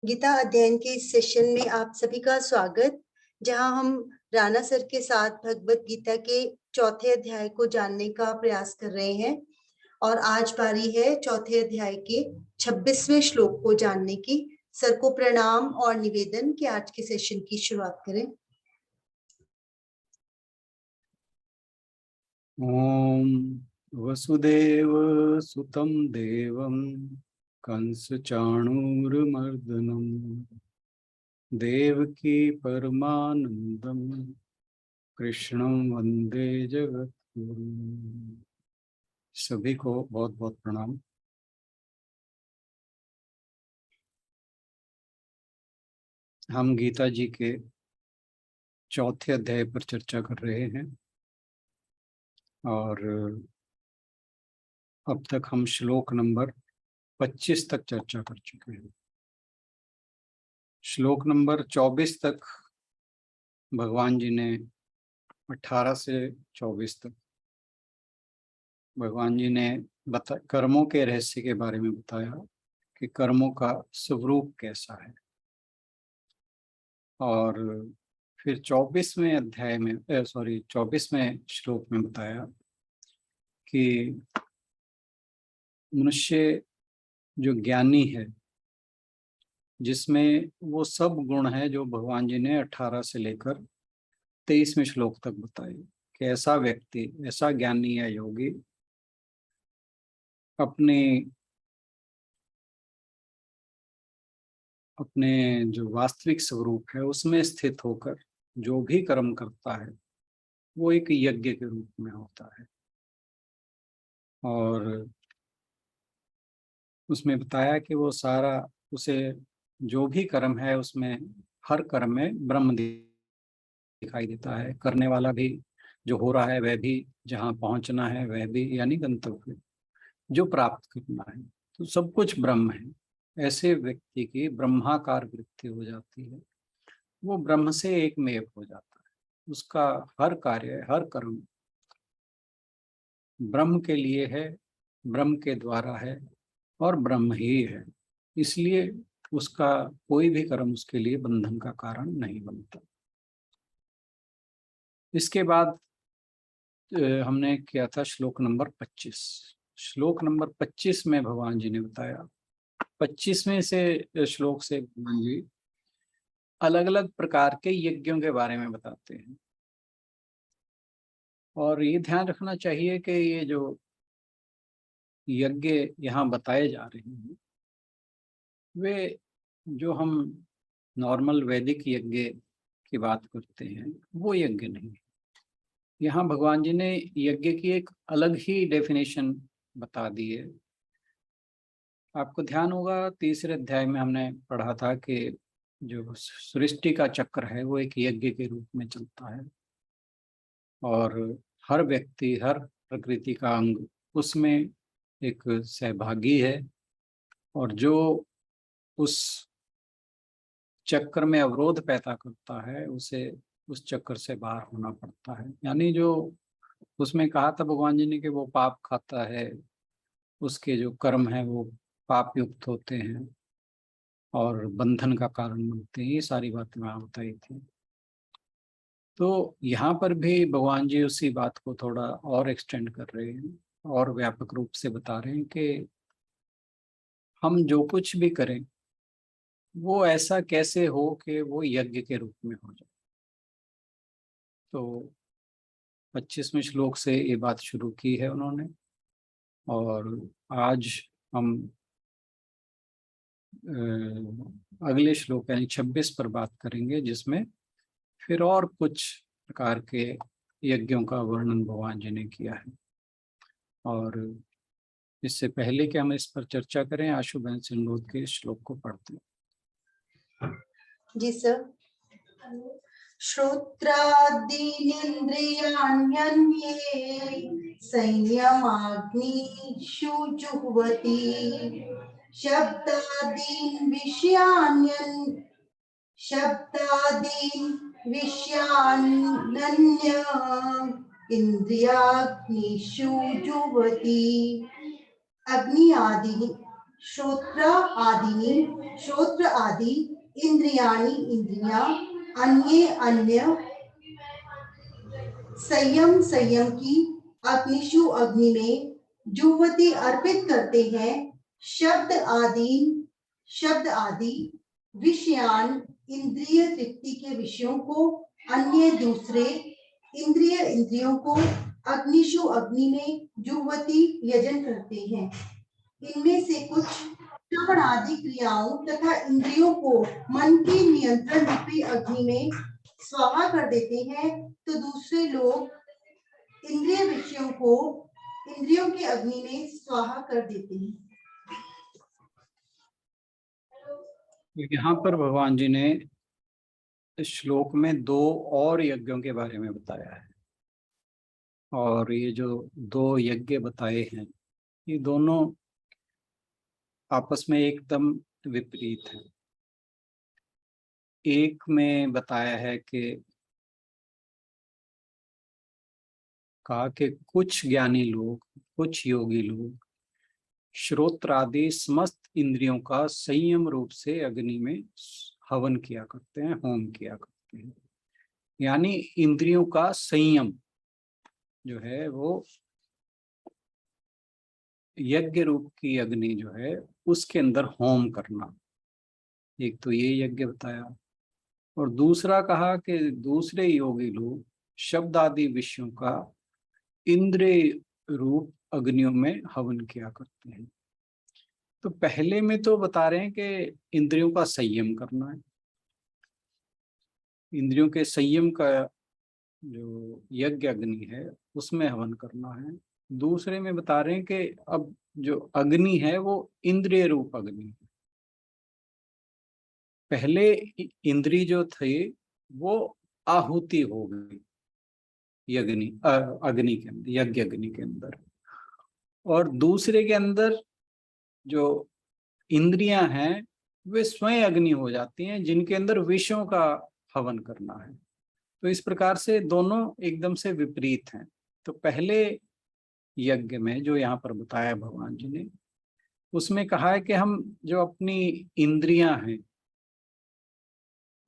गीता अध्ययन के इस सेशन में आप सभी का स्वागत, जहां हम राणा सर के साथ भगवत गीता के चौथे अध्याय को जानने का प्रयास कर रहे हैं। और आज बारी है चौथे अध्याय के 26वें श्लोक को जानने की। सर को प्रणाम और निवेदन कि आज के सेशन की शुरुआत करें। ओम वसुदेव सुतं देवं कंस चाणूरमर्दनम देवकी परमानंदम कृष्णं वंदे जगद्गुरुम। सभी को बहुत बहुत प्रणाम। हम गीता जी के चौथे अध्याय पर चर्चा कर रहे हैं और अब तक हम श्लोक नंबर 25 तक चर्चा कर चुके हैं। श्लोक नंबर 24 तक भगवान जी ने 18 से 24 तक भगवान जी ने कर्मों के रहस्य के बारे में बताया कि कर्मों का स्वरूप कैसा है। और फिर 24वें अध्याय में 24वें श्लोक में बताया कि मनुष्य जो ज्ञानी है, जिसमें वो सब गुण है जो भगवान जी ने 18 से लेकर 23वें श्लोक तक बताए कि ऐसा व्यक्ति, ऐसा ज्ञानी या योगी अपने जो वास्तविक स्वरूप है उसमें स्थित होकर जो भी कर्म करता है वो एक यज्ञ के रूप में होता है। और उसमें बताया कि वो सारा, उसे जो भी कर्म है उसमें हर कर्म में ब्रह्म दिखाई देता है। करने वाला भी, जो हो रहा है वह भी, जहाँ पहुंचना है वह भी, यानी गंतव्य जो प्राप्त करना है, तो सब कुछ ब्रह्म है। ऐसे व्यक्ति की ब्रह्माकार वृत्ति हो जाती है, वो ब्रह्म से एकमेव हो जाता है। उसका हर कार्य, हर कर्म ब्रह्म के लिए है, ब्रह्म के द्वारा है और ब्रह्म ही है। इसलिए उसका कोई भी कर्म उसके लिए बंधन का कारण नहीं बनता। इसके बाद हमने किया था श्लोक नंबर 25। श्लोक नंबर 25 में भगवान जी ने बताया, 25वें से श्लोक से भगवान जी अलग अलग प्रकार के यज्ञों के बारे में बताते हैं। और ये ध्यान रखना चाहिए कि ये जो यज्ञ यहाँ बताए जा रहे हैं वे जो हम नॉर्मल वैदिक यज्ञ की बात करते हैं वो यज्ञ नहीं है। यहाँ भगवान जी ने यज्ञ की एक अलग ही डेफिनेशन बता दी है। आपको ध्यान होगा, तीसरे अध्याय में हमने पढ़ा था कि जो सृष्टि का चक्र है वो एक यज्ञ के रूप में चलता है और हर व्यक्ति, हर प्रकृति का अंग उसमें एक सहभागी है। और जो उस चक्र में अवरोध पैदा करता है उसे उस चक्र से बाहर होना पड़ता है। यानी जो उसमें कहा था भगवान जी ने कि वो पाप खाता है, उसके जो कर्म है वो पाप युक्त होते हैं और बंधन का कारण बनते हैं। ये सारी बातें वहाँ बताई थी। तो यहाँ पर भी भगवान जी उसी बात को थोड़ा और एक्सटेंड कर रहे हैं और व्यापक रूप से बता रहे हैं कि हम जो कुछ भी करें वो ऐसा कैसे हो कि वो यज्ञ के रूप में हो जाए। तो 25वें श्लोक से ये बात शुरू की है उन्होंने और आज हम अगले श्लोक यानी 26 पर बात करेंगे, जिसमें फिर और कुछ प्रकार के यज्ञों का वर्णन भगवान जी ने किया है। और इससे पहले कि हम इस पर चर्चा करें, आशु बहन से अनुरोध के श्लोक को पढ़ते हैं। जी सर। श्रोत्रादीनिन्द्रियाण्यन्ये संयमाग्निषु जुह्वति शब्दादीन् विषयान्यन्य इंद्रियाग्निषु जुह्वति। अग्नि आदिनि, श्रोत्र आदिनि श्रोत्र आदि इंद्रियाणि इंद्रियां अन्ये अन्य संयम संयम की अग्निशु अग्नि में जुहवती अर्पित करते हैं। शब्द आदि विषयान इंद्रिय तृप्ति के विषयों को अन्य दूसरे इंद्रियों को अग्निशु अग्नि में जुहवती यजन करते हैं। इनमें से कुछ श्रवण आदि क्रियाओं तथा इंद्रियों को मन के नियंत्रण रूपी अग्नि में स्वाहा कर देते हैं, तो दूसरे लोग इंद्रिय विषयों को इंद्रियों की अग्नि में स्वाहा कर देते हैं। यहाँ पर भगवान जी ने इस श्लोक में दो और यज्ञों के बारे में बताया है, और ये जो दो यज्ञ बताए हैं ये दोनों आपस में एकदम विपरीत हैं। एक में बताया है कि कहा कि कुछ ज्ञानी लोग, कुछ योगी लोग श्रोत्र आदि समस्त इंद्रियों का संयम रूप से अग्नि में हवन किया करते हैं, होम किया करते हैं। यानी इंद्रियों का संयम जो है वो यज्ञ रूप की अग्नि जो है उसके अंदर होम करना, एक तो ये यज्ञ बताया। और दूसरा कहा कि दूसरे योगी लोग शब्द आदि विषयों का इंद्रिय रूप अग्नियों में हवन किया करते हैं। तो पहले में तो बता रहे हैं कि इंद्रियों का संयम करना है, इंद्रियों के संयम का जो यज्ञ अग्नि है उसमें हवन करना है। दूसरे में बता रहे हैं कि अब जो अग्नि है वो इंद्रिय रूप अग्नि है। पहले इंद्री जो थे वो आहुति हो गई अग्नि के अंदर, यज्ञ अग्नि के अंदर, और दूसरे के अंदर जो इंद्रियां हैं वे स्वयं अग्नि हो जाती हैं जिनके अंदर विषयों का हवन करना है। तो इस प्रकार से दोनों एकदम से विपरीत हैं। तो पहले यज्ञ में जो यहाँ पर बताया भगवान जी ने, उसमें कहा है कि हम जो अपनी इंद्रियां हैं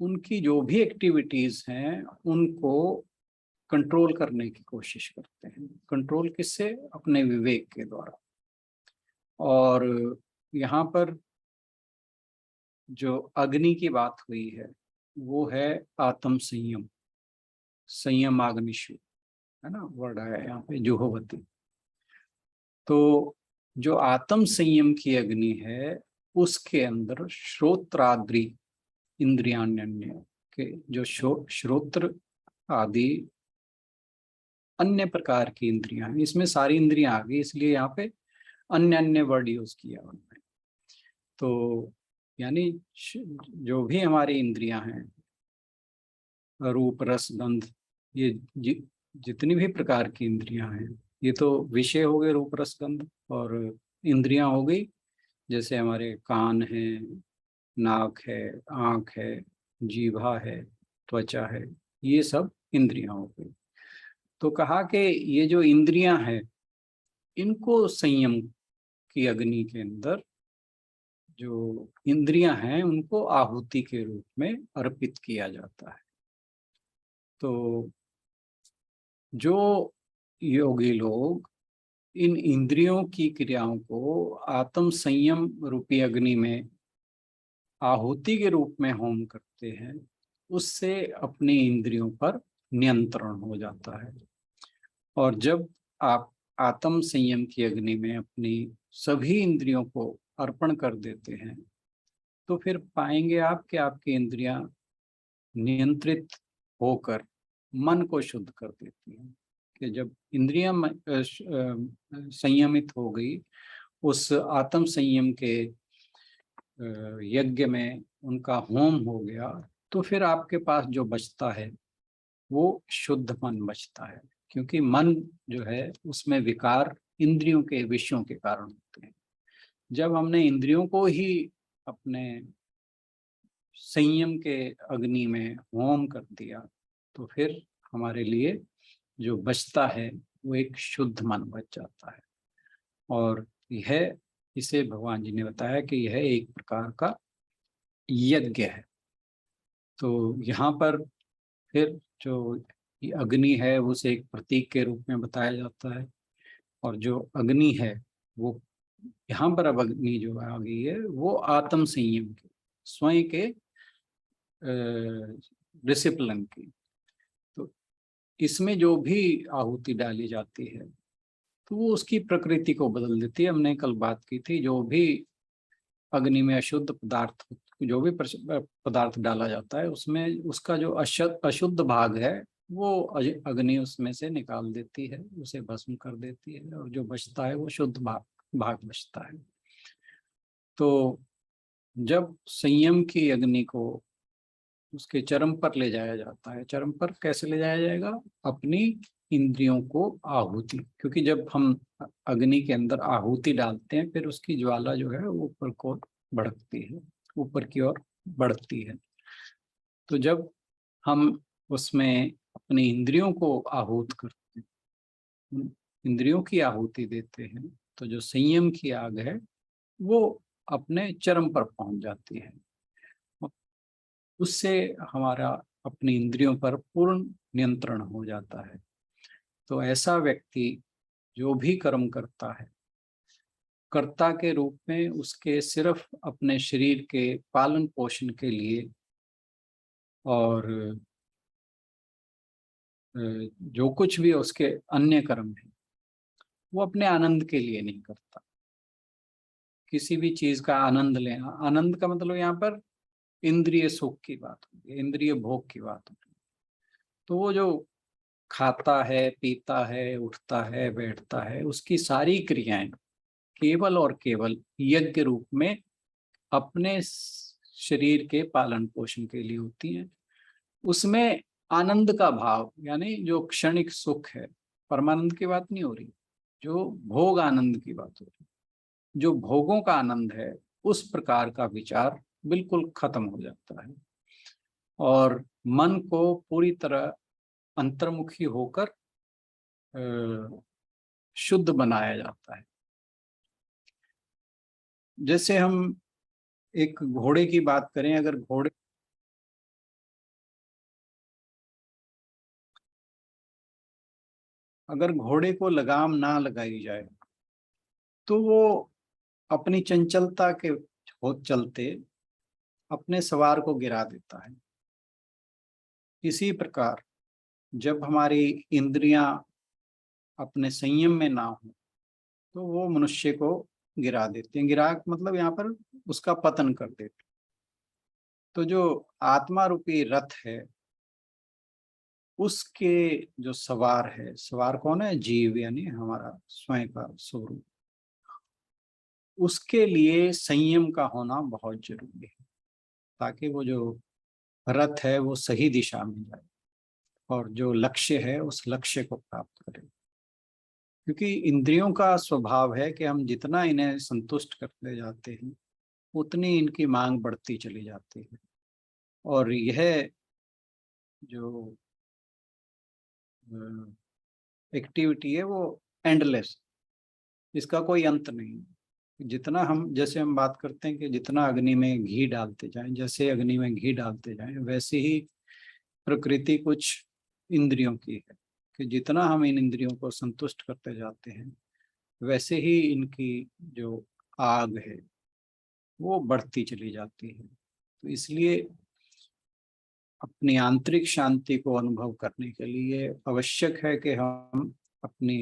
उनकी जो भी एक्टिविटीज हैं उनको कंट्रोल करने की कोशिश करते हैं। कंट्रोल किससे? अपने विवेक के द्वारा। और यहाँ पर जो अग्नि की बात हुई है वो है आत्म संयम, संयमाग्निशु है ना, वर्ड है यहाँ पे जुहोवती। तो जो आत्म संयम की अग्नि है उसके अंदर श्रोत्राद्रि इंद्रियान्य के जो श्रोत्र आदि अन्य प्रकार की इंद्रियां हैं, इसमें सारी इंद्रियां आ गई इसलिए यहाँ पे अन्य अन्य वर्ड यूज किया उन्होंने। तो यानी जो भी हमारी इंद्रियां हैं, रूप रस गंध, ये जितनी भी प्रकार की इंद्रियां हैं, ये तो विषय हो गए रूप रस गंध, और इंद्रियां हो गई जैसे हमारे कान है, नाक है, आँख है, जीभा है, त्वचा है, ये सब इंद्रियां हो गई। तो कहा कि ये जो इंद्रियां हैं इनको संयम की अग्नि के अंदर जो इंद्रियां हैं उनको आहुति के रूप में अर्पित किया जाता है। तो जो योगी लोग इन इंद्रियों की क्रियाओं को आत्म संयम रूपी अग्नि में आहुति के रूप में होम करते हैं, उससे अपनी इंद्रियों पर नियंत्रण हो जाता है। और जब आप आत्म संयम की अग्नि में अपनी सभी इंद्रियों को अर्पण कर देते हैं तो फिर पाएंगे आप कि आपकी इंद्रियां नियंत्रित होकर मन को शुद्ध कर देती हैं। कि जब इंद्रियां संयमित हो गई, उस आत्म संयम के यज्ञ में उनका होम हो गया, तो फिर आपके पास जो बचता है वो शुद्ध मन बचता है। क्योंकि मन जो है उसमें विकार इंद्रियों के विषयों के कारण होते हैं। जब हमने इंद्रियों को ही अपने संयम के अग्नि में होम कर दिया तो फिर हमारे लिए जो बचता है वो एक शुद्ध मन बच जाता है। और यह इसे भगवान जी ने बताया कि यह एक प्रकार का यज्ञ है। तो यहाँ पर फिर जो अग्नि है उसे एक प्रतीक के रूप में बताया जाता है, और जो अग्नि है वो यहाँ पर, अब अग्नि जो आ गई है वो आत्म संयम के, स्वयं के डिसिप्लिन की। तो इसमें जो भी आहुति डाली जाती है तो वो उसकी प्रकृति को बदल देती है। हमने कल बात की थी, जो भी अग्नि में अशुद्ध पदार्थ, जो भी पदार्थ डाला जाता है उसमें उसका जो अशुद्ध भाग है वो अग्नि उसमें से निकाल देती है, उसे भस्म कर देती है, और जो बचता है वो शुद्ध भाग बचता है। तो जब संयम की अग्नि को उसके चरम पर ले जाया जाता है, चरम पर कैसे ले जाया जाएगा? अपनी इंद्रियों को आहुति, क्योंकि जब हम अग्नि के अंदर आहुति डालते हैं फिर उसकी ज्वाला जो है ऊपर को बढ़ती है, ऊपर की ओर बढ़ती है। तो जब हम उसमें अपनी इंद्रियों को आहूत करते हैं, इंद्रियों की आहुति देते हैं, तो जो संयम की आग है वो अपने चरम पर पहुंच जाती है। उससे हमारा अपनी इंद्रियों पर पूर्ण नियंत्रण हो जाता है। तो ऐसा व्यक्ति जो भी कर्म करता है, कर्ता के रूप में उसके सिर्फ अपने शरीर के पालन पोषण के लिए, और जो कुछ भी उसके अन्य कर्म है वो अपने आनंद के लिए नहीं करता। किसी भी चीज का आनंद लेना, आनंद का मतलब यहाँ पर इंद्रिय सुख की बात होगी, इंद्रिय भोग की बात होगी। तो वो जो खाता है, पीता है, उठता है, बैठता है, उसकी सारी क्रियाएं केवल और केवल यज्ञ रूप में अपने शरीर के पालन पोषण के लिए होती हैं। उसमें आनंद का भाव, यानी जो क्षणिक सुख है, परमानंद की बात नहीं हो रही, जो भोग आनंद की बात हो रही, जो भोगों का आनंद है, उस प्रकार का विचार बिल्कुल खत्म हो जाता है, और मन को पूरी तरह अंतर्मुखी होकर शुद्ध बनाया जाता है। जैसे हम एक घोड़े की बात करें, अगर घोड़े को लगाम ना लगाई जाए तो वो अपनी चंचलता के चलते अपने सवार को गिरा देता है। इसी प्रकार जब हमारी इंद्रियां अपने संयम में ना हो तो वो मनुष्य को गिरा देते हैं। गिरा मतलब यहाँ पर उसका पतन कर देते। तो जो आत्मा रूपी रथ है उसके जो सवार है, सवार कौन है? जीव, यानी हमारा स्वयं का स्वरूप। उसके लिए संयम का होना बहुत जरूरी है, ताकि वो जो रथ है वो सही दिशा में जाए और जो लक्ष्य है उस लक्ष्य को प्राप्त करे। क्योंकि इंद्रियों का स्वभाव है कि हम जितना इन्हें संतुष्ट करते जाते हैं उतनी इनकी मांग बढ़ती चली जाती है, और यह जो एक्टिविटी है वो एंडलेस, इसका कोई अंत नहीं। जितना हम, जैसे हम बात करते हैं कि जितना अग्नि में घी डालते जाएं, जैसे अग्नि में घी डालते जाएं, वैसे ही प्रकृति कुछ इंद्रियों की है कि जितना हम इन इंद्रियों को संतुष्ट करते जाते हैं वैसे ही इनकी जो आग है वो बढ़ती चली जाती है। तो इसलिए अपनी आंतरिक शांति को अनुभव करने के लिए आवश्यक है कि हम अपनी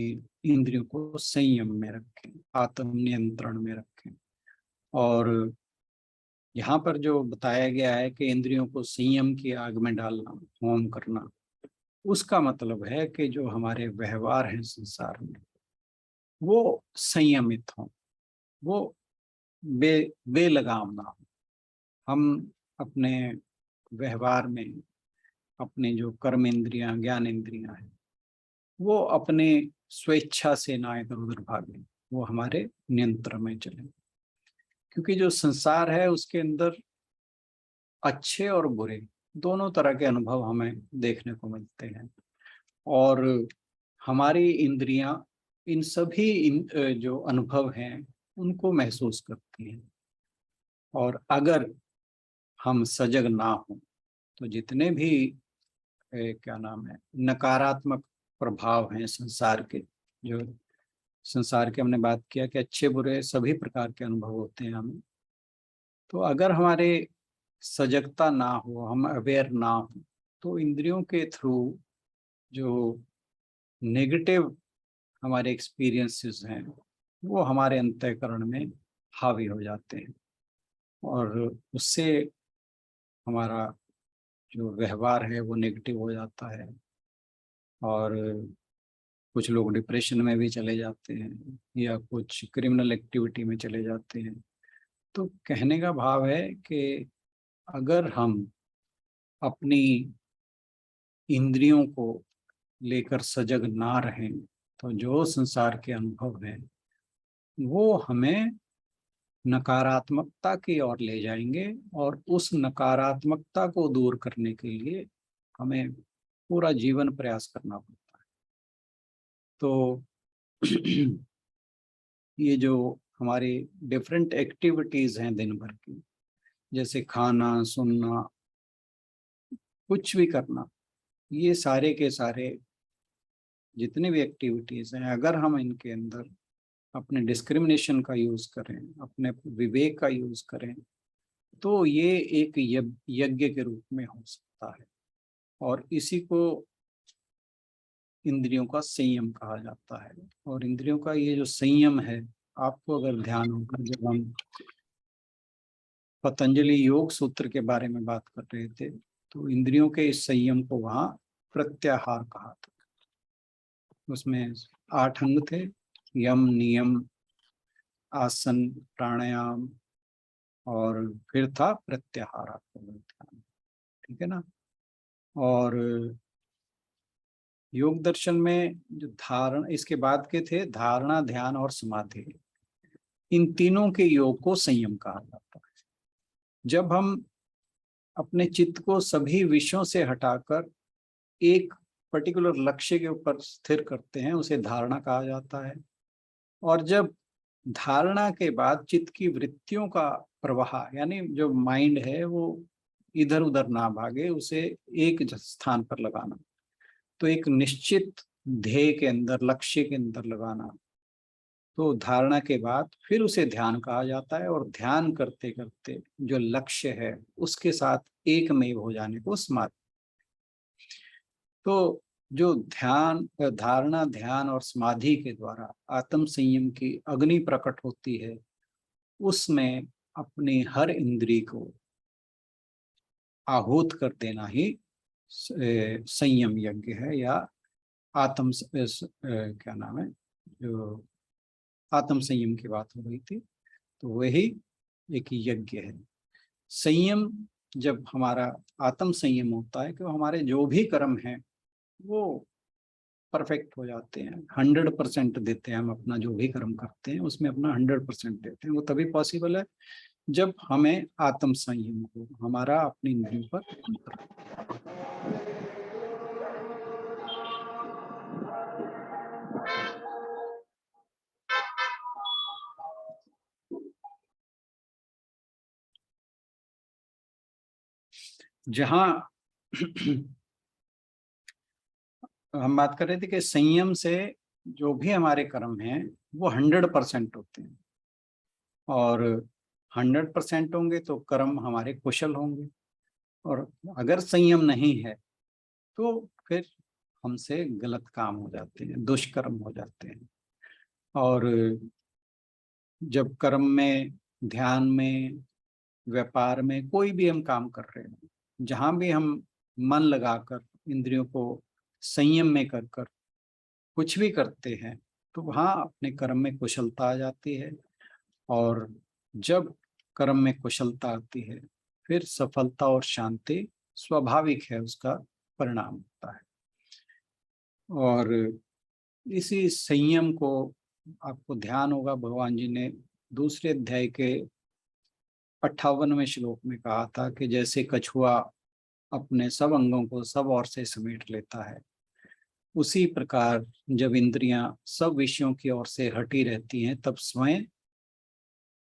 इंद्रियों को संयम में रखें, आत्म नियंत्रण में रखें। और यहाँ पर जो बताया गया है कि इंद्रियों को संयम की आग में डालना, होम करना, उसका मतलब है कि जो हमारे व्यवहार हैं संसार में वो संयमित हों, वो बेलगाम ना हो। हम अपने व्यवहार में अपने जो कर्म इंद्रियां, ज्ञान इंद्रियां हैं, वो अपने स्वेच्छा से ना इधर उधर भागे, वो हमारे नियंत्रण में चले। क्योंकि जो संसार है उसके अंदर अच्छे और बुरे दोनों तरह के अनुभव हमें देखने को मिलते हैं, और हमारी इंद्रियां इन सभी जो अनुभव हैं उनको महसूस करती हैं। और अगर हम सजग ना हो तो जितने भी क्या नाम है नकारात्मक प्रभाव हैं संसार के, जो संसार के हमने बात किया कि अच्छे बुरे सभी प्रकार के अनुभव होते हैं हमें, तो अगर हमारे सजगता ना हो, हम अवेयर ना हो, तो इंद्रियों के थ्रू जो नेगेटिव हमारे एक्सपीरियंसेस हैं वो हमारे अंतःकरण में हावी हो जाते हैं और उससे हमारा जो व्यवहार है वो नेगेटिव हो जाता है और कुछ लोग डिप्रेशन में भी चले जाते हैं या कुछ क्रिमिनल एक्टिविटी में चले जाते हैं। तो कहने का भाव है कि अगर हम अपनी इंद्रियों को लेकर सजग ना रहें तो जो संसार के अनुभव हैं वो हमें नकारात्मकता की ओर ले जाएंगे और उस नकारात्मकता को दूर करने के लिए हमें पूरा जीवन प्रयास करना पड़ता है। तो ये जो हमारी डिफरेंट एक्टिविटीज हैं दिन भर की, जैसे खाना, सुनना, कुछ भी करना, ये सारे के सारे जितने भी एक्टिविटीज हैं, अगर हम इनके अंदर अपने डिस्क्रिमिनेशन का यूज करें, अपने विवेक का यूज करें, तो ये एक यज्ञ के रूप में हो सकता है और इसी को इंद्रियों का संयम कहा जाता है। और इंद्रियों का ये जो संयम है, आपको अगर ध्यान होगा जब हम पतंजलि योग सूत्र के बारे में बात कर रहे थे तो इंद्रियों के इस संयम को वहां प्रत्याहार कहा था। उसमें 8 अंग थे, यम, नियम, आसन, प्राणायाम और फिर था प्रत्याहार, आपको ध्यान, ठीक है ना। और योग दर्शन में जो धारणा, इसके बाद के थे धारणा, ध्यान और समाधि। इन तीनों के योग को संयम कहा जाता है। जब हम अपने चित्त को सभी विषयों से हटाकर एक पर्टिकुलर लक्ष्य के ऊपर स्थिर करते हैं, उसे धारणा कहा जाता है। और जब धारणा के बाद चित्त की वृत्तियों का प्रवाह, यानी जो माइंड है वो इधर उधर ना भागे, उसे एक स्थान पर लगाना, तो एक निश्चित ध्येय के अंदर, लक्ष्य के अंदर लगाना, तो धारणा के बाद फिर उसे ध्यान कहा जाता है। और ध्यान करते करते जो लक्ष्य है उसके साथ एकमेव हो जाने को समाधि। तो जो ध्यान, धारणा, ध्यान और समाधि के द्वारा आत्म संयम की अग्नि प्रकट होती है, उसमें अपनी हर इंद्रिय को आहूत कर देना ही संयम यज्ञ है, या क्या नाम है, जो आत्म संयम की बात हो रही थी, तो वही एक यज्ञ है। संयम, जब हमारा आत्म संयम होता है कि हमारे जो भी कर्म हैं वो परफेक्ट हो जाते हैं, 100% देते हैं, हम अपना जो भी कर्म करते हैं उसमें अपना 100% देते हैं। वो तभी पॉसिबल है जब हमें आत्म संयम हो, हमारा अपनी इंद्रियों पर नियंत्रण। जहाँ हम बात कर रहे थे कि संयम से जो भी हमारे कर्म हैं वो 100% होते हैं, और 100% होंगे तो कर्म हमारे कुशल होंगे। और अगर संयम नहीं है तो फिर हमसे गलत काम हो जाते हैं, दुष्कर्म हो जाते हैं। और जब कर्म में, ध्यान में, व्यापार में, कोई भी हम काम कर रहे हैं, जहाँ भी हम मन लगाकर इंद्रियों को संयम में कर कर कुछ भी करते हैं, तो वहाँ अपने कर्म में कुशलता आ जाती है। और जब कर्म में कुशलता आती है फिर सफलता और शांति स्वाभाविक है, उसका परिणाम होता है। और इसी संयम को, आपको ध्यान होगा, भगवान जी ने दूसरे अध्याय के 58वें श्लोक में कहा था कि जैसे कछुआ अपने सब अंगों को सब ओर से समेट लेता है, उसी प्रकार जब इंद्रियां सब विषयों की ओर से हटी रहती हैं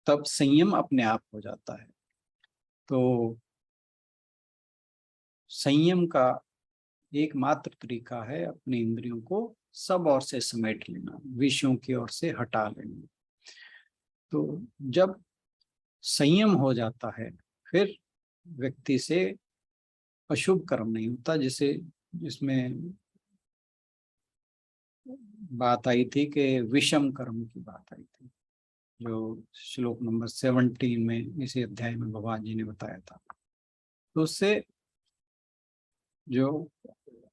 तब संयम अपने आप हो जाता है। तो संयम का एकमात्र तरीका है अपनी इंद्रियों को सब ओर से समेट लेना, विषयों की ओर से हटा लेना। तो जब संयम हो जाता है फिर व्यक्ति से अशुभ कर्म नहीं होता, जिसमें बात आई थी कि विषम कर्म की बात आई थी, जो श्लोक नंबर 17 में इसी अध्याय में भगवान जी ने बताया था। तो उससे जो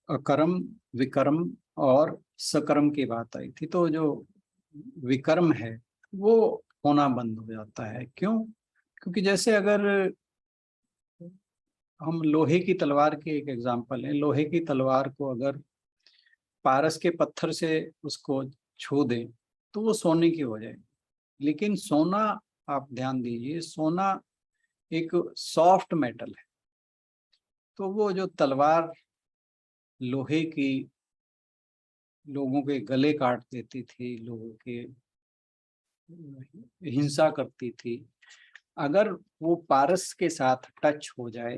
अकर्म, विकर्म और सकर्म की बात आई थी, तो जो विकर्म है वो होना बंद हो जाता है। क्यों? क्योंकि जैसे अगर हम लोहे की तलवार के एक एग्जांपल है, लोहे की तलवार को अगर पारस के पत्थर से उसको छू दें तो वो सोने की हो जाएगी। लेकिन सोना, आप ध्यान दीजिए, सोना एक सॉफ्ट मेटल है। तो वो जो तलवार लोहे की लोगों के गले काट देती थी, लोगों के हिंसा करती थी, अगर वो पारस के साथ टच हो जाए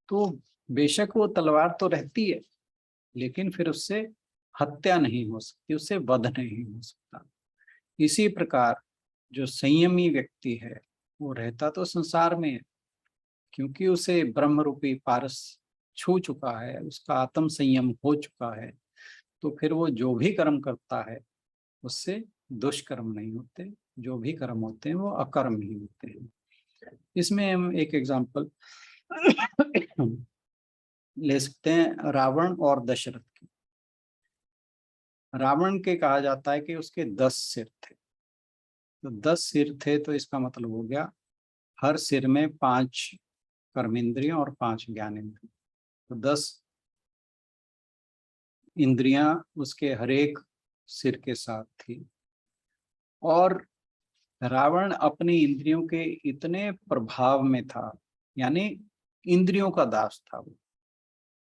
तो बेशक वो तलवार तो रहती है, लेकिन फिर उससे हत्या नहीं हो सकती, उससे वध नहीं हो सकता। इसी प्रकार जो संयमी व्यक्ति है वो रहता तो संसार में है, क्योंकि उसे ब्रह्म रूपी पारस छू चुका है, उसका आत्म संयम हो चुका है। तो फिर वो जो भी कर्म करता है उससे दुष्कर्म नहीं होते, जो भी कर्म होते हैं वो अकर्म ही होते हैं। इसमें हम एक एग्जाम्पल ले सकते हैं रावण और दशरथ की। रावण के कहा जाता है कि उसके 10 सिर थे। तो 10 सिर थे तो इसका मतलब हो गया हर सिर में 5 कर्मेंद्रियां और 5 ज्ञानेंद्रियां। तो 10 इंद्रियां उसके हर एक सिर के साथ थी। और रावण अपनी इंद्रियों के इतने प्रभाव में था, यानी इंद्रियों का दास था वो।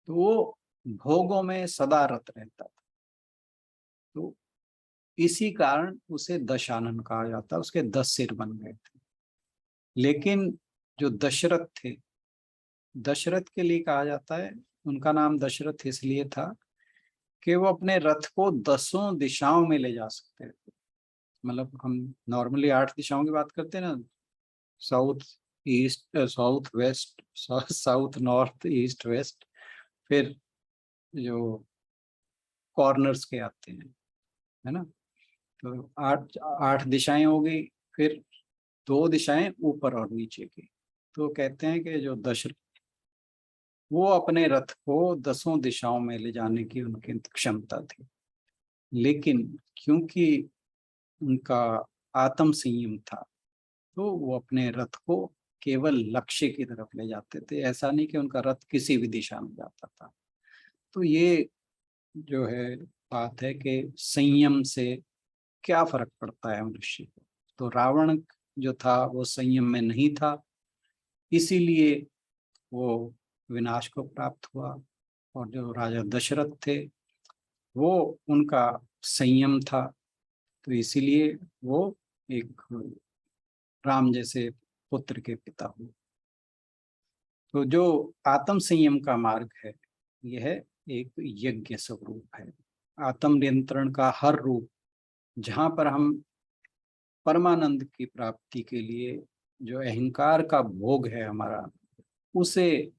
तो वो भोगों में सदा रत रहता था। तो इसी कारण उसे दशानन कहा जाता, उसके 10 सिर बन गए थे। लेकिन जो दशरथ थे, दशरथ के लिए कहा जाता है, उनका नाम दशरथ इसलिए था कि वो अपने रथ को 10 दिशाओं में ले जा सकते थे। मतलब हम नॉर्मली 8 दिशाओं की बात करते हैं ना, south east, south west, south north east west, फिर जो कॉर्नर्स के आते हैं, है ना। तो 8 8 दिशाएं हो गई, फिर 2 दिशाएं ऊपर और नीचे की। तो कहते हैं कि जो दशरथ, वो अपने रथ को 10 दिशाओं में ले जाने की उनकी क्षमता थी। लेकिन क्योंकि उनका आत्म संयम था तो वो अपने रथ को केवल लक्ष्य की तरफ ले जाते थे। ऐसा नहीं कि उनका रथ किसी भी दिशा में जाता था। तो ये जो है बात है कि संयम से क्या फर्क पड़ता है मनुष्य को। तो रावण जो था वो संयम में नहीं था, इसीलिए वो विनाश को प्राप्त हुआ। और जो राजा दशरथ थे वो, उनका संयम था, तो इसीलिए वो एक राम जैसे पुत्र के पिता हुए। तो जो आत्म संयम का मार्ग है यह एक यज्ञ स्वरूप है। आत्म नियंत्रण का हर रूप, जहाँ पर हम परमानंद की प्राप्ति के लिए जो अहंकार का भोग है हमारा, उसे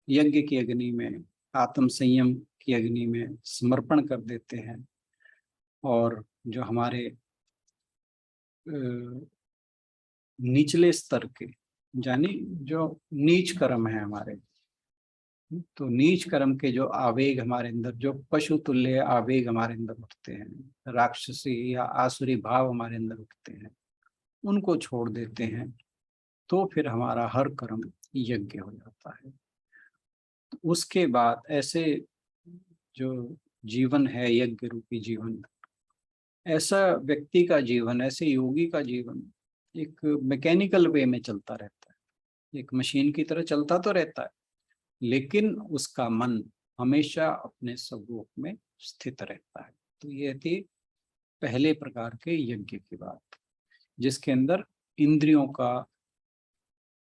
यज्ञ की अग्नि में, आत्म संयम की अग्नि में समर्पण कर देते हैं। और जो हमारे निचले स्तर के, यानी जो नीच कर्म है हमारे, तो नीच कर्म के जो आवेग हमारे अंदर, जो पशु तुल्य आवेग हमारे अंदर उठते हैं, राक्षसी या आसुरी भाव हमारे अंदर उठते हैं, उनको छोड़ देते हैं। तो फिर हमारा हर कर्म यज्ञ हो जाता है। उसके बाद ऐसे जो जीवन है यज्ञ रूपी जीवन, ऐसा व्यक्ति का जीवन, ऐसे योगी का जीवन एक मैकेनिकल वे में चलता रहता है, एक मशीन की तरह चलता तो रहता है, लेकिन उसका मन हमेशा अपने स्वरूप में स्थित रहता है। तो ये थी पहले प्रकार के यज्ञ की बात, जिसके अंदर इंद्रियों का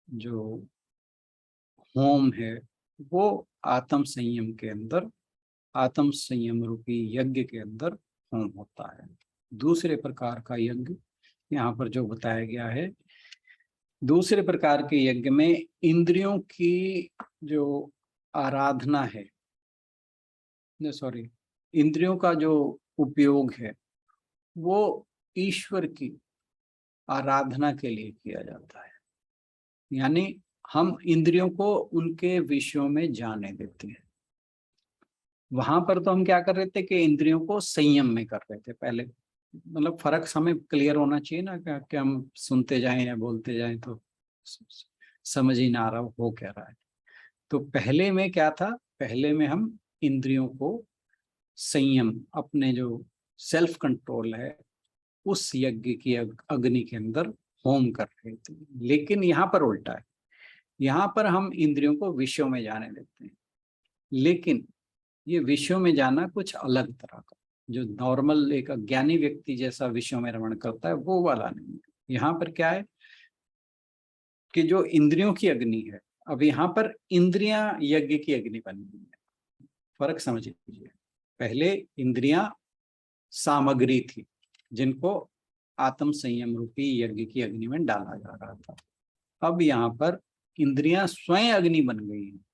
जो होम है वो आत्म संयम के अंदर, आत्म संयम रूपी यज्ञ के अंदर होम होता है। दूसरे प्रकार का यज्ञ यहाँ पर जो बताया गया है, दूसरे प्रकार के यज्ञ में इंद्रियों की जो आराधना है, सॉरी, इंद्रियों का जो उपयोग है वो ईश्वर की आराधना के लिए किया जाता है। यानी हम इंद्रियों को उनके विषयों में जाने देते हैं। वहां पर तो हम क्या कर रहे थे कि इंद्रियों को संयम में कर रहे थे पहले। मतलब फर्क हमें क्लियर होना चाहिए ना, कि हम सुनते जाएं या बोलते जाएं तो समझ ही ना आ रहा हो क्या रहा है। तो पहले में क्या था, पहले में हम इंद्रियों को संयम, अपने जो सेल्फ कंट्रोल है उस यज्ञ की अग्नि के अंदर होम कर रहे थे। लेकिन यहाँ पर उल्टा है, यहाँ पर हम इंद्रियों को विषयों में जाने देते हैं। लेकिन ये विषयों में जाना कुछ अलग तरह का, जो नॉर्मल एक अज्ञानी व्यक्ति जैसा विषयों में रमण करता है वो वाला नहीं है। यहाँ पर क्या है कि जो इंद्रियों की अग्नि है, अब यहाँ पर इंद्रियां यज्ञ की अग्नि बनी हुई है। फर्क समझ लीजिए, पहले इंद्रियां सामग्री थी जिनको आत्म संयम रूपी यज्ञ की अग्नि में डाला जा रहा था। अब यहाँ पर इंद्रियां स्वयं अग्नि बन गई हैं।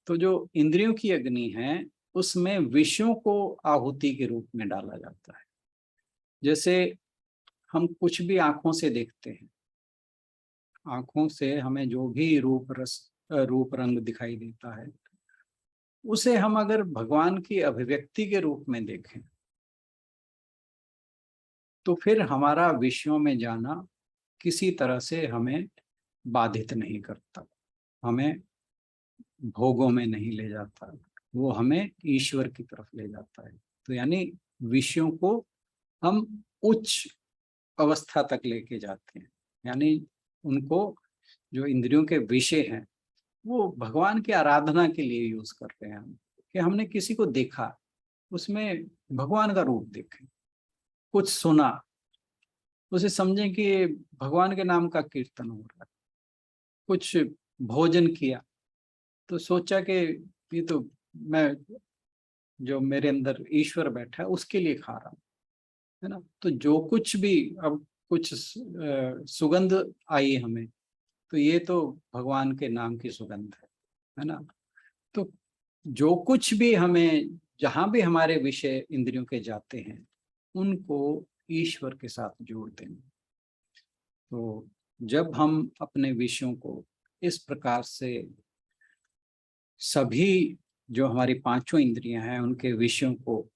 तो जो इंद्रियों की अग्नि है उसमें विषयों को आहुति के रूप में डाला जाता है। जैसे हम कुछ भी आंखों से देखते हैं, आंखों से हमें जो भी रूप रंग दिखाई देता है, उसे हम अगर भगवान की अभिव्यक्ति के रूप में देखें तो फिर हमारा विषयों में जाना किसी तरह से हमें बाधित नहीं करता, हमें भोगों में नहीं ले जाता, वो हमें ईश्वर की तरफ ले जाता है। तो यानी विषयों को हम उच्च अवस्था तक लेके जाते हैं। यानी उनको, जो इंद्रियों के विषय हैं, वो भगवान की आराधना के लिए यूज करते हैं हम। कि हमने किसी को देखा, उसमें भगवान का रूप देखें, कुछ सुना, उसे समझें कि भगवान के नाम का कीर्तन हो रहा है, कुछ भोजन किया तो सोचा कि ये तो मैं, जो मेरे अंदर ईश्वर बैठा है उसके लिए खा रहा हूँ, है ना। तो जो कुछ भी, अब कुछ सुगंध आई हमें, तो ये तो भगवान के नाम की सुगंध है ना। तो जो कुछ भी हमें, जहां भी हमारे विषय इंद्रियों के जाते हैं, उनको ईश्वर के साथ जोड़ देंगे। तो जब हम अपने विषयों को इस प्रकार से, सभी जो हमारी पांचों इंद्रियां हैं उनके विषयों को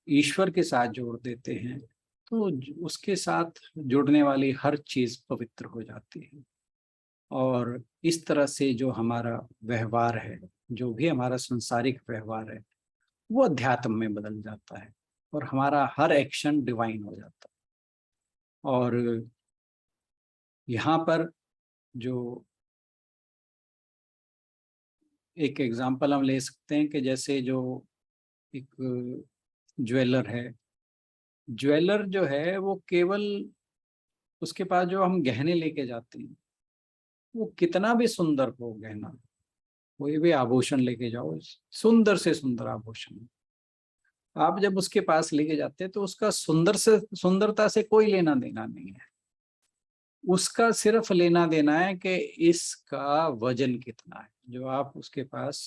ईश्वर के साथ जोड़ देते हैं, तो उसके साथ जुड़ने वाली हर चीज पवित्र हो जाती है। और इस तरह से जो हमारा व्यवहार है, जो भी हमारा संसारिक व्यवहार है, वो अध्यात्म में बदल जाता है और हमारा हर एक्शन डिवाइन हो जाता है। और यहाँ पर जो एक एग्जाम्पल हम ले सकते हैं कि जैसे जो एक ज्वेलर है, ज्वेलर जो है वो केवल, उसके पास जो हम गहने लेके जाते हैं, वो कितना भी सुंदर हो गहना, कोई भी आभूषण लेके जाओ, सुंदर से सुंदर आभूषण, आप जब उसके पास लेके जाते हैं तो उसका सुंदरता से कोई लेना देना नहीं है। उसका सिर्फ लेना देना है कि इसका वजन कितना है। जो आप उसके पास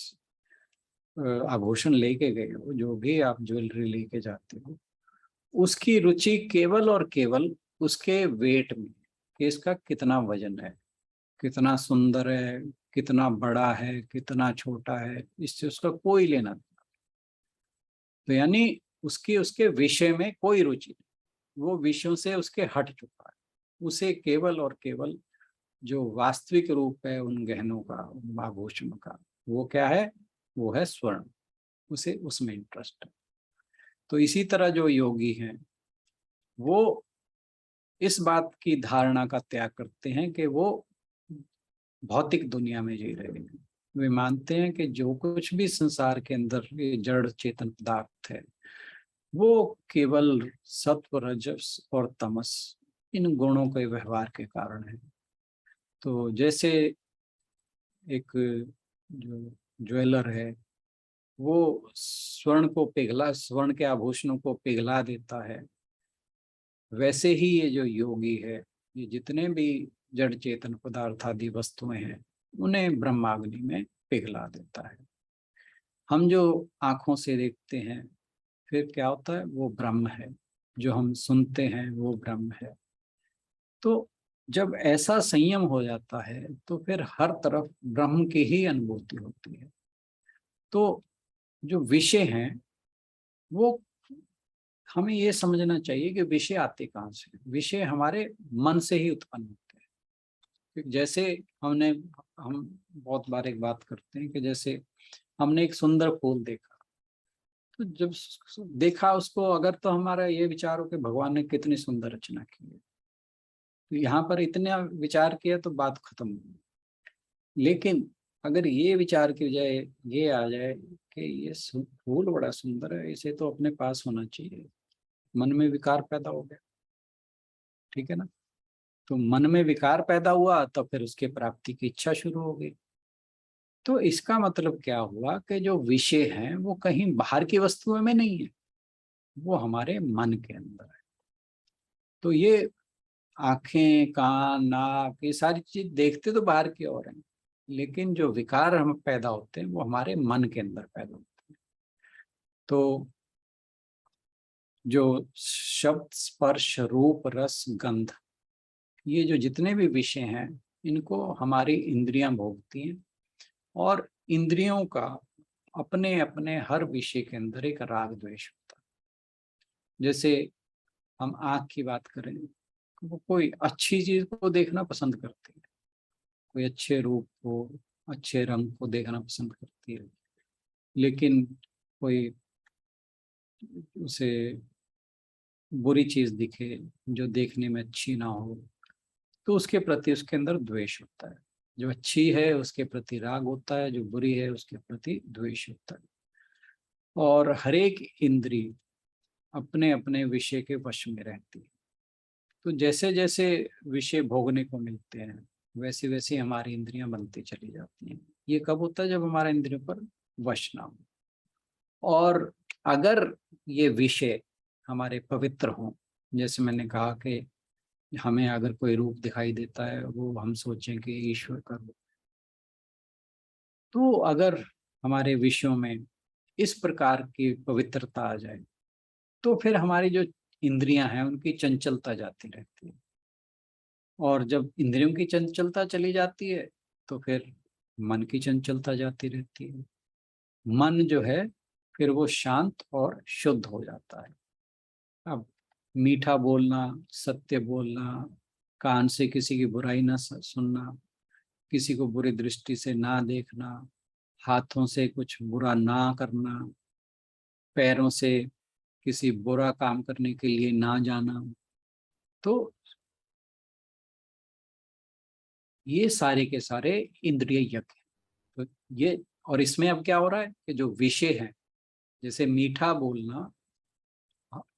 आभूषण लेके गए हो, जो भी आप ज्वेलरी लेके जाते हो, उसकी रुचि केवल और केवल उसके वेट में, कि इसका कितना वजन है, कितना सुंदर है, कितना बड़ा है, कितना छोटा है, इससे उसका कोई लेना देना। तो यानी उसकी, उसके विषय में कोई रुचि नहीं, वो विषयों से उसके हट चुका है। उसे केवल और केवल जो वास्तविक रूप है उन गहनों का, उन आभूषणों का, वो क्या है, वो है स्वर्ण, उसे उसमें इंटरेस्ट है। तो इसी तरह जो योगी हैं वो इस बात की धारणा का त्याग करते हैं कि वो भौतिक दुनिया में जी रहे हैं। वे मानते हैं कि जो कुछ भी संसार के अंदर ये जड़ चेतन पदार्थ है, वो केवल सत्व, रजस और तमस, इन गुणों के व्यवहार के कारण है। तो जैसे एक जो ज्वेलर है, वो स्वर्ण के आभूषणों को पिघला देता है, वैसे ही ये जो योगी है, ये जितने भी जड़ चेतन पदार्थ आदि वस्तुएं हैं, उन्हें ब्रह्माग्नि में पिघला देता है। हम जो आंखों से देखते हैं, फिर क्या होता है, वो ब्रह्म है। जो हम सुनते हैं वो ब्रह्म है। तो जब ऐसा संयम हो जाता है तो फिर हर तरफ ब्रह्म की ही अनुभूति होती है। तो जो विषय हैं, वो हमें ये समझना चाहिए कि विषय आते कहाँ से। विषय हमारे मन से ही उत्पन्न होते हैं। जैसे हम बहुत बार एक बात करते हैं कि जैसे हमने एक सुंदर फूल देखा, तो जब देखा उसको, अगर तो हमारा ये विचार हो कि भगवान ने कितनी सुंदर रचना की है, तो यहाँ पर इतना विचार किया तो बात खत्म हो। लेकिन अगर ये विचार की बजाय ये आ जाए कि ये फूल बड़ा सुंदर है, इसे तो अपने पास होना चाहिए, मन में विकार पैदा हो गया, ठीक है ना। तो मन में विकार पैदा हुआ तो फिर उसके प्राप्ति की इच्छा शुरू हो गई। तो इसका मतलब क्या हुआ कि जो विषय हैं वो कहीं बाहर की वस्तुओं में नहीं है, वो हमारे मन के अंदर है। तो ये आंखें, कान, नाक, ये सारी चीज देखते तो बाहर की ओर हैं, लेकिन जो विकार हम पैदा होते हैं वो हमारे मन के अंदर पैदा होते हैं। तो जो शब्द, स्पर्श, रूप, रस, गंध, ये जो जितने भी विषय हैं, इनको हमारी इंद्रियां भोगती हैं। और इंद्रियों का अपने अपने हर विषय के अंदर एक राग द्वेष होता है। जैसे हम आँख की बात करें, वो कोई अच्छी चीज को देखना पसंद करती है, कोई अच्छे रूप को, अच्छे रंग को देखना पसंद करती है। लेकिन कोई उसे बुरी चीज दिखे जो देखने में अच्छी ना हो, तो उसके प्रति उसके अंदर द्वेष होता है। जो अच्छी है उसके प्रति राग होता है, जो बुरी है उसके प्रति द्वेष होता है। और हर एक इंद्री अपने अपने विषय के वश में रहती है। तो जैसे जैसे विषय भोगने को मिलते हैं, वैसे वैसे हमारी इंद्रियां बनती चली जाती हैं। ये कब होता है, जब हमारा इंद्रियों पर वश ना हो। और अगर ये विषय हमारे पवित्र हों, जैसे मैंने कहा कि हमें अगर कोई रूप दिखाई देता है, वो हम सोचें कि ईश्वर का रूप, तो अगर हमारे विषयों में इस प्रकार की पवित्रता आ जाए, तो फिर हमारी जो इंद्रियां हैं उनकी चंचलता जाती रहती है। और जब इंद्रियों की चंचलता चली जाती है, तो फिर मन की चंचलता जाती रहती है। मन जो है फिर वो शांत और शुद्ध हो जाता है। अब मीठा बोलना, सत्य बोलना, कान से किसी की बुराई ना सुनना, किसी को बुरी दृष्टि से ना देखना, हाथों से कुछ बुरा ना करना, पैरों से किसी बुरा काम करने के लिए ना जाना, तो ये सारे के सारे इंद्रिय यज्ञ हैं। तो ये, और इसमें अब क्या हो रहा है कि जो विषय है, जैसे मीठा बोलना,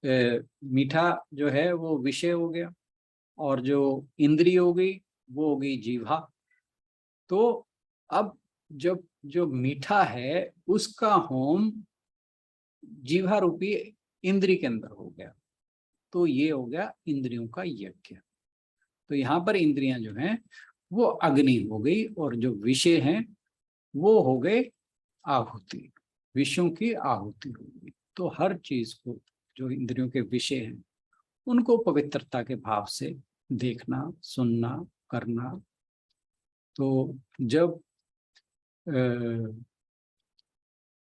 मीठा जो है वो विषय हो गया, और जो इंद्रिय हो गई वो हो गई जीवा। तो अब जब जो मीठा है उसका होम जीवा रूपी इंद्रिय के अंदर हो गया, तो ये हो गया इंद्रियों का यज्ञ। तो यहाँ पर इंद्रियां जो हैं वो अग्नि हो गई, और जो विषय हैं वो हो गए आहुति, विषयों की आहुति हो गई। तो हर चीज को, जो इंद्रियों के विषय हैं, उनको पवित्रता के भाव से देखना, सुनना, करना। तो जब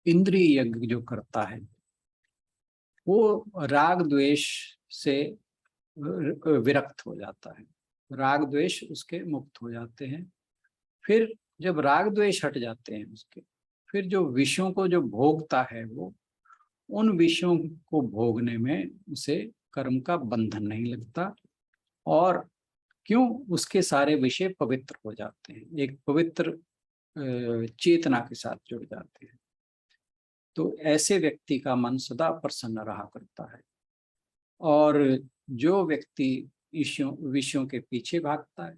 इंद्रिय यज्ञ जो करता है, वो राग द्वेष से विरक्त हो जाता है, राग द्वेष उसके मुक्त हो जाते हैं। फिर जब राग द्वेष हट जाते हैं उसके, फिर जो विषयों को जो भोगता है, वो उन विषयों को भोगने में उसे कर्म का बंधन नहीं लगता, और क्यों, उसके सारे विषय पवित्र हो जाते हैं, एक पवित्र चेतना के साथ जुड़ जाते हैं। तो ऐसे व्यक्ति का मन सदा प्रसन्न रहा करता है। और जो व्यक्ति विषयों के पीछे भागता है,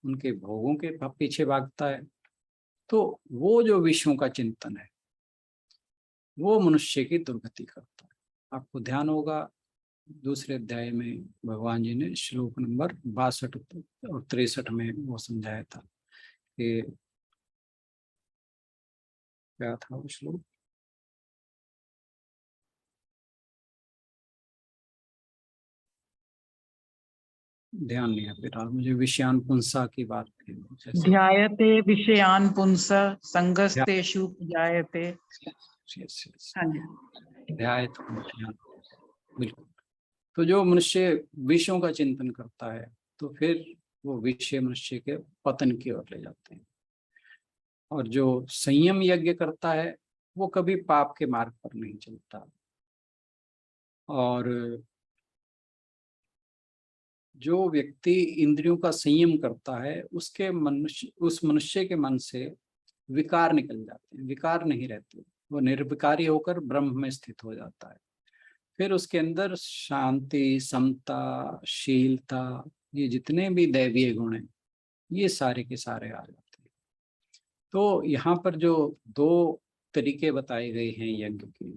उनके भोगों के पीछे भागता है, तो वो जो विषयों का चिंतन है वो मनुष्य की दुर्गति करता है। आपको ध्यान होगा दूसरे अध्याय में भगवान जी ने श्लोक नंबर 62 और 63 में वो समझाया था कि क्या था वो श्लोक, ध्यान नहीं आ रहा मुझे, विषयान पुंसा की बात ध्यायते विषयान पुंसा संगस्तेषु जायते। हाँ जी, ध्यायत विषयान, बिल्कुल। तो जो मनुष्य विषयों का चिंतन करता है तो फिर वो विषय मनुष्य के पतन की ओर ले जाते हैं, और जो संयम यज्ञ करता है वो कभी पाप के मार्ग पर नहीं चलता। और जो व्यक्ति इंद्रियों का संयम करता है उस मनुष्य के मन से विकार निकल जाते हैं, विकार नहीं रहते, वो निर्विकारी होकर ब्रह्म में स्थित हो जाता है। फिर उसके अंदर शांति, समता, शीलता, ये जितने भी दैवीय गुण हैं ये सारे के सारे आ जाते हैं। तो यहाँ पर जो दो तरीके बताए गए हैं यज्ञ के,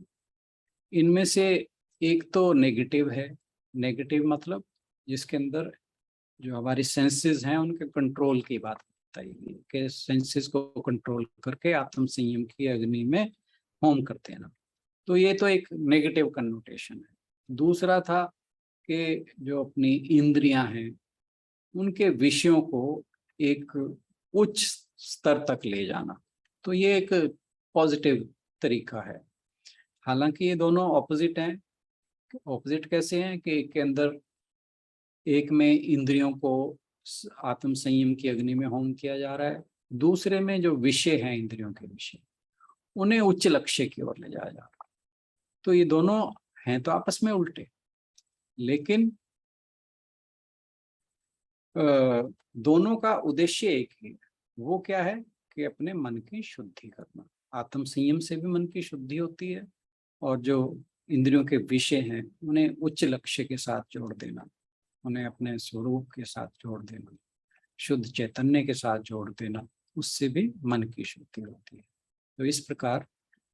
इनमें से एक तो नेगेटिव है। नेगेटिव मतलब जिसके अंदर जो हमारी सेंसेस हैं उनके कंट्रोल की बात बताई गई कि सेंसेस को कंट्रोल करके आत्म संयम की अग्नि में होम करते हैं ना, तो ये तो एक नेगेटिव कन्नोटेशन है। दूसरा था कि जो अपनी इंद्रियां हैं उनके विषयों को एक उच्च स्तर तक ले जाना, तो ये एक पॉजिटिव तरीका है। हालांकि ये दोनों ऑपोजिट हैं। ऑपोजिट कैसे हैं कि एक के अंदर, एक में इंद्रियों को आत्म संयम की अग्नि में होम किया जा रहा है, दूसरे में जो विषय हैं इंद्रियों के विषय उन्हें उच्च लक्ष्य की ओर ले जाया जा रहा है। तो ये दोनों हैं तो आपस में उल्टे, लेकिन दोनों का उद्देश्य एक ही है। वो क्या है कि अपने मन की शुद्धि करना। आत्म संयम से भी मन की शुद्धि होती है, और जो इंद्रियों के विषय हैं उन्हें उच्च लक्ष्य के साथ जोड़ देना, उन्हें अपने स्वरूप के साथ जोड़ देना, शुद्ध चैतन्य के साथ जोड़ देना, उससे भी मन की शुद्धि होती है। तो इस प्रकार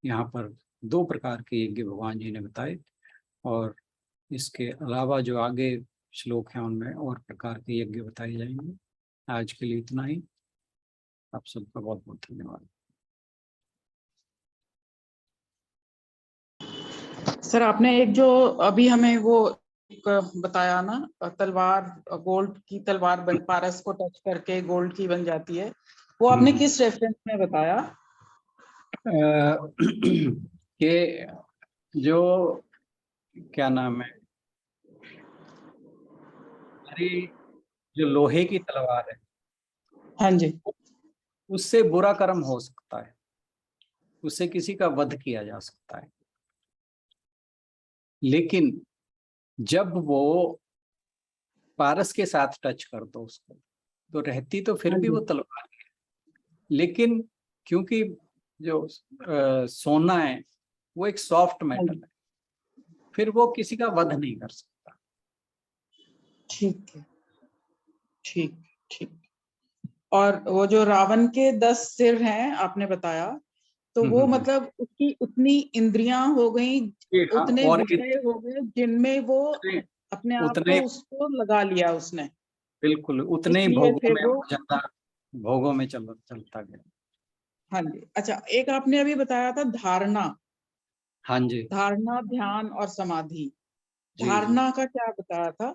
यहाँ पर दो प्रकार के यज्ञ भगवान जी ने बताए, और इसके अलावा जो आगे श्लोक हैं उनमें और प्रकार के यज्ञ बताए जाएंगे। आज के लिए इतना ही। आप सबका बहुत बहुत धन्यवाद। सर आपने एक जो अभी हमें वो एक बताया ना, तलवार, गोल्ड की तलवार बन, पारस को टच करके गोल्ड की बन जाती है, वो आपने किस रेफरेंस में बताया? कि जो क्या नाम है, अरे जो लोहे की तलवार है, हाँ जी, उससे बुरा कर्म हो सकता है, उससे किसी का वध किया जा सकता है, लेकिन जब वो पारस के साथ टच कर दो उसको, तो रहती तो फिर हाँ भी जी, वो तलवार है, लेकिन क्योंकि जो सोना है वो एक सॉफ्ट हाँ मेटल जी, है, फिर वो किसी का वध नहीं कर सकता। ठीक है, ठीक ठीक। और वो जो रावण के 10 सिर हैं आपने बताया, तो वो हम्म। मतलब उसकी उतनी इंद्रियां हो गई, हाँ, उतने और विषय हो गए जिनमें वो इतने अपने आप उतने को उसको लगा लिया उसने, बिल्कुल उतने ही इसलिए भोगों फिर में वो। वो ज्यादा भोगों में चलता गया। हाँ जी, अच्छा, एक आपने अभी बताया था धारणा, हाँ जी धारणा, ध्यान और समाधि। जी जी, धारणा का क्या बताया था?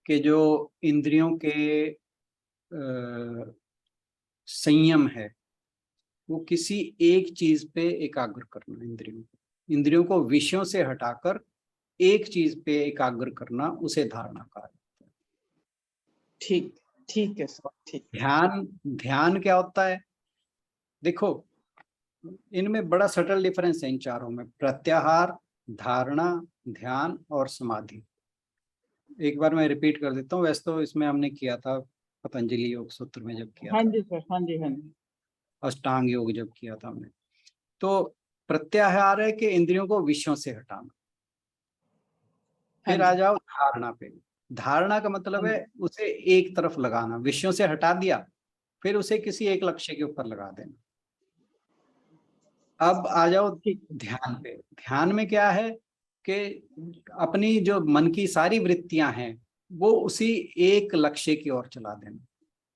कि जो इंद्रियों के संयम है वो किसी एक चीज पे एकाग्र करना, इंद्रियों को विषयों से हटाकर एक चीज पे एकाग्र करना, उसे धारणा कहा जाता है। ठीक, ठीक है सर, ठीक। ध्यान, ध्यान क्या होता है? देखो इनमें बड़ा सटल डिफरेंस है इन चारों में, प्रत्याहार, धारणा, ध्यान और समाधि। एक बार मैं रिपीट कर देता हूँ, वैसे तो इसमें हमने किया था पतंजलि योग सूत्र में जब किया हाँ था, जी सर, हाँ जी, हाँ जी, अष्टांग योग जब किया था हमने। तो प्रत्याहार है कि इंद्रियों को विषयों से हटाना। हाँ फिर आ जी, जाओ धारणा पे। धारणा का मतलब हाँ है जी, उसे एक तरफ लगाना, विषयों से हटा दिया फिर उसे किसी एक लक्ष्य के ऊपर लगा देना। अब आ जाओ ध्यान पे। ध्यान में क्या है कि अपनी जो मन की सारी वृत्तियां हैं वो उसी एक लक्ष्य की ओर चला देना,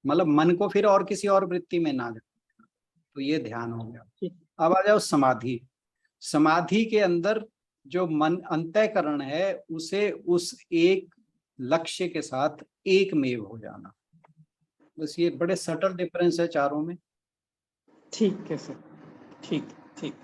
मतलब मन को फिर और किसी और वृत्ति में ना जाना। तो ये ध्यान हो गया। अब आ जाओ समाधि। समाधि के अंदर जो मन अंतःकरण है उसे उस एक लक्ष्य के साथ एक मेव हो जाना। बस ये बड़े सटल डिफरेंस है चारों में। ठीक है सर, ठीक ठीक।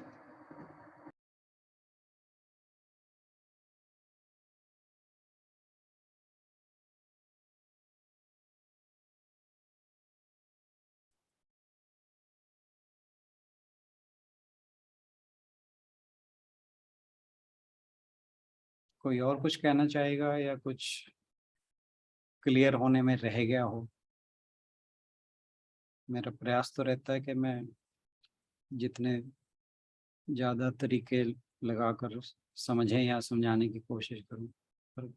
कोई और कुछ कहना चाहेगा या कुछ क्लियर होने में रह गया हो? मेरा प्रयास तो रहता है कि मैं जितने ज़्यादा तरीके लगाकर समझें या समझाने की कोशिश करूं, पर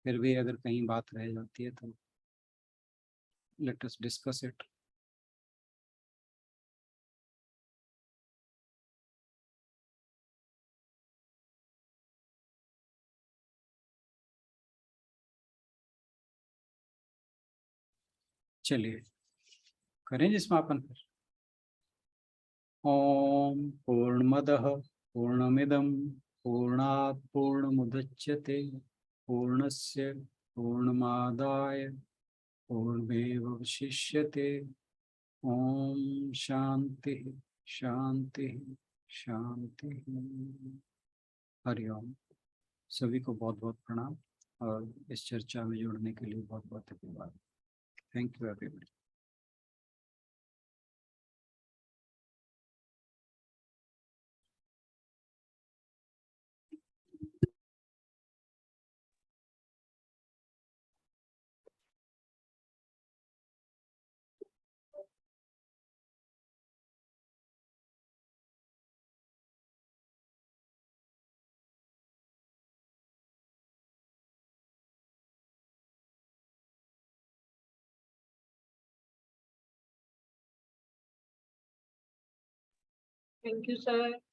फिर भी अगर कहीं बात रह जाती है तो लेट अस डिस्कस इट। चलिए करें जी समापन फिर। ओम पूर्णमदः पूर्णमिदं पूर्णात् पूर्णमुदच्यते पूर्णस्य पूर्णमादाय पूर्णमेवावशिष्यते। ओम शांति शांति शांति। हरिओम। सभी को बहुत बहुत प्रणाम और इस चर्चा में जुड़ने के लिए बहुत बहुत धन्यवाद। Thank you everybody. Thank you, sir.